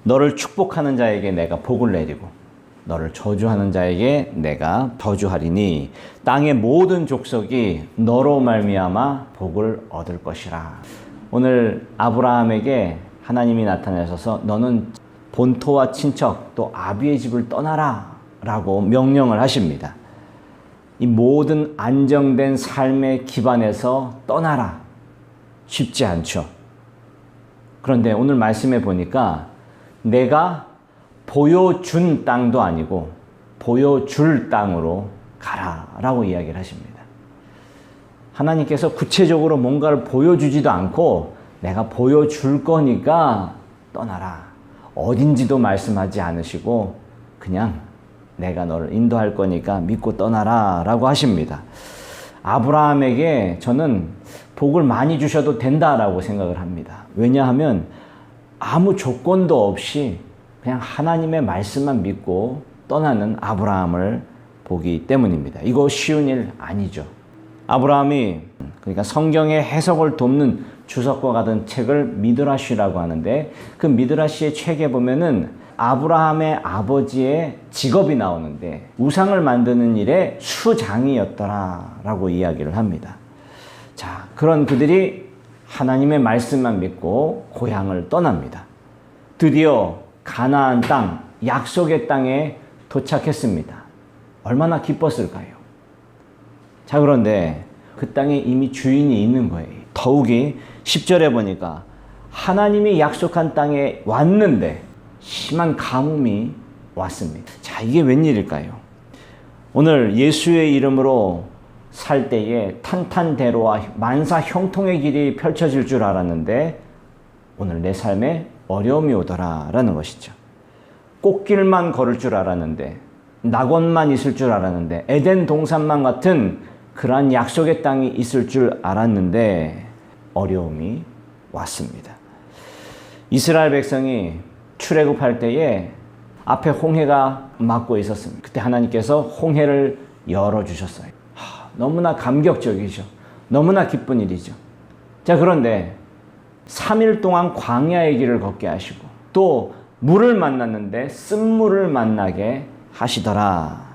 너를 축복하는 자에게 내가 복을 내리고 너를 저주하는 자에게 내가 저주하리니 땅의 모든 족속이 너로 말미암아 복을 얻을 것이라. 오늘 아브라함에게 하나님이 나타나셔서 너는 본토와 친척 또 아비의 집을 떠나라 라고 명령을 하십니다. 이 모든 안정된 삶의 기반에서 떠나라. 쉽지 않죠. 그런데 오늘 말씀해 보니까 내가 보여준 땅도 아니고 보여줄 땅으로 가라라고 이야기를 하십니다. 하나님께서 구체적으로 뭔가를 보여주지도 않고 내가 보여줄 거니까 떠나라. 어딘지도 말씀하지 않으시고 그냥 내가 너를 인도할 거니까 믿고 떠나라 라고 하십니다. 아브라함에게 저는 복을 많이 주셔도 된다라고 생각을 합니다. 왜냐하면 아무 조건도 없이 그냥 하나님의 말씀만 믿고 떠나는 아브라함을 보기 때문입니다. 이거 쉬운 일 아니죠. 아브라함이 그러니까 성경의 해석을 돕는 주석과 같은 책을 미드라시라고 하는데 그 미드라시의 책에 보면은 아브라함의 아버지의 직업이 나오는데 우상을 만드는 일에 수장이었더라라고 이야기를 합니다. 자, 그런 그들이 하나님의 말씀만 믿고 고향을 떠납니다. 드디어 가나안 땅, 약속의 땅에 도착했습니다. 얼마나 기뻤을까요? 자, 그런데 그 땅에 이미 주인이 있는 거예요. 더욱이 10절에 보니까 하나님이 약속한 땅에 왔는데 심한 가뭄이 왔습니다. 자, 이게 웬일일까요? 오늘 예수의 이름으로 살 때에 탄탄대로와 만사 형통의 길이 펼쳐질 줄 알았는데 오늘 내 삶에 어려움이 오더라라는 것이죠. 꽃길만 걸을 줄 알았는데 낙원만 있을 줄 알았는데 에덴 동산만 같은 그러한 약속의 땅이 있을 줄 알았는데 어려움이 왔습니다. 이스라엘 백성이 출애굽할 때에 앞에 홍해가 막고 있었습니다. 그때 하나님께서 홍해를 열어주셨어요. 너무나 감격적이죠. 너무나 기쁜 일이죠. 자, 그런데 3일 동안 광야의 길을 걷게 하시고 또 물을 만났는데 쓴물을 만나게 하시더라.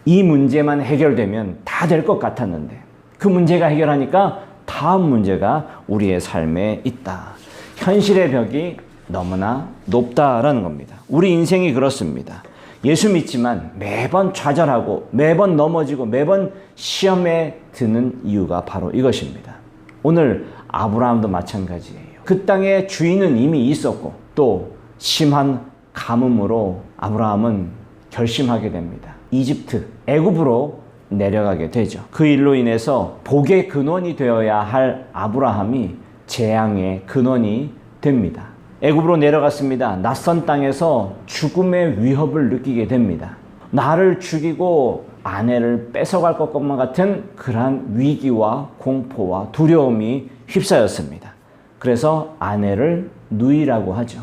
이 문제만 해결되면 다 될 것 같았는데 그 문제가 해결하니까 다음 문제가 우리의 삶에 있다. 현실의 벽이 너무나 높다라는 겁니다. 우리 인생이 그렇습니다. 예수 믿지만 매번 좌절하고 매번 넘어지고 매번 시험에 드는 이유가 바로 이것입니다. 오늘 아브라함도 마찬가지예요. 그 땅의 주인은 이미 있었고 또 심한 가뭄으로 아브라함은 결심하게 됩니다. 이집트, 애굽으로 내려가게 되죠. 그 일로 인해서 복의 근원이 되어야 할 아브라함이 재앙의 근원이 됩니다. 애굽으로 내려갔습니다. 낯선 땅에서 죽음의 위협을 느끼게 됩니다. 나를 죽이고 아내를 뺏어갈 것만 같은 그러한 위기와 공포와 두려움이 휩싸였습니다. 그래서 아내를 누이라고 하죠.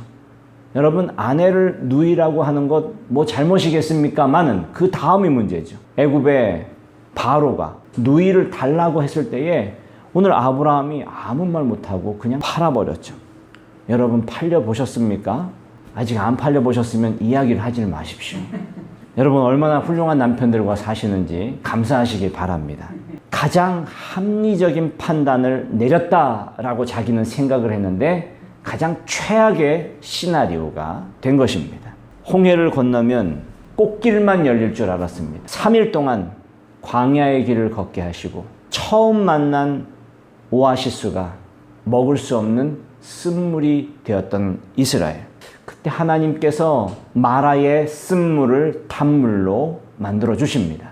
여러분, 아내를 누이라고 하는 것 뭐 잘못이겠습니까마는 그 다음이 문제죠. 애굽의 바로가 누이를 달라고 했을 때에 오늘 아브라함이 아무 말 못하고 그냥 팔아버렸죠. 여러분, 팔려보셨습니까? 아직 안 팔려보셨으면 이야기를 하지 마십시오. 여러분, 얼마나 훌륭한 남편들과 사시는지 감사하시길 바랍니다. 가장 합리적인 판단을 내렸다라고 자기는 생각을 했는데 가장 최악의 시나리오가 된 것입니다. 홍해를 건너면 꽃길만 열릴 줄 알았습니다. 3일 동안 광야의 길을 걷게 하시고 처음 만난 오아시스가 먹을 수 없는 쓴물이 되었던 이스라엘. 그때 하나님께서 마라의 쓴물을 단물로 만들어 주십니다.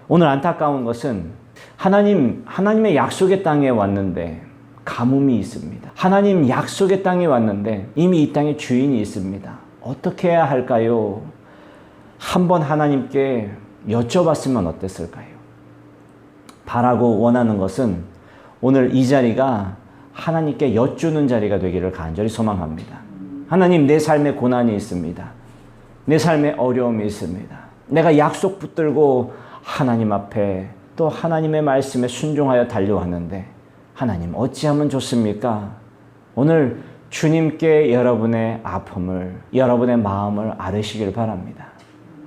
오늘 안타까운 것은 하나님의 약속의 땅에 왔는데 가뭄이 있습니다. 하나님 약속의 땅에 왔는데 이미 이 땅에 주인이 있습니다. 어떻게 해야 할까요? 한번 하나님께 여쭤봤으면 어땠을까요? 바라고 원하는 것은 오늘 이 자리가 하나님께 여쭈는 자리가 되기를 간절히 소망합니다. 하나님, 내 삶에 고난이 있습니다. 내 삶에 어려움이 있습니다. 내가 약속 붙들고 하나님 앞에 또 하나님의 말씀에 순종하여 달려왔는데 하나님 어찌하면 좋습니까? 오늘 주님께 여러분의 아픔을, 여러분의 마음을 아뢰시길 바랍니다.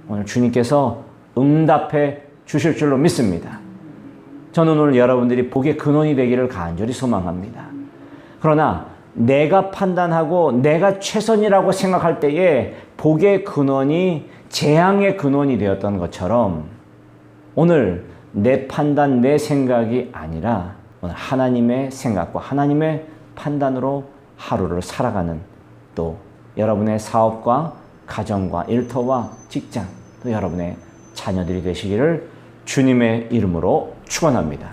오늘 주님께서 응답해 주실 줄로 믿습니다. 저는 오늘 여러분들이 복의 근원이 되기를 간절히 소망합니다. 그러나 내가 판단하고 내가 최선이라고 생각할 때에 복의 근원이 재앙의 근원이 되었던 것처럼 오늘 내 판단, 내 생각이 아니라 오늘 하나님의 생각과 하나님의 판단으로 하루를 살아가는, 또 여러분의 사업과 가정과 일터와 직장, 또 여러분의 자녀들이 되시기를 주님의 이름으로 축원합니다.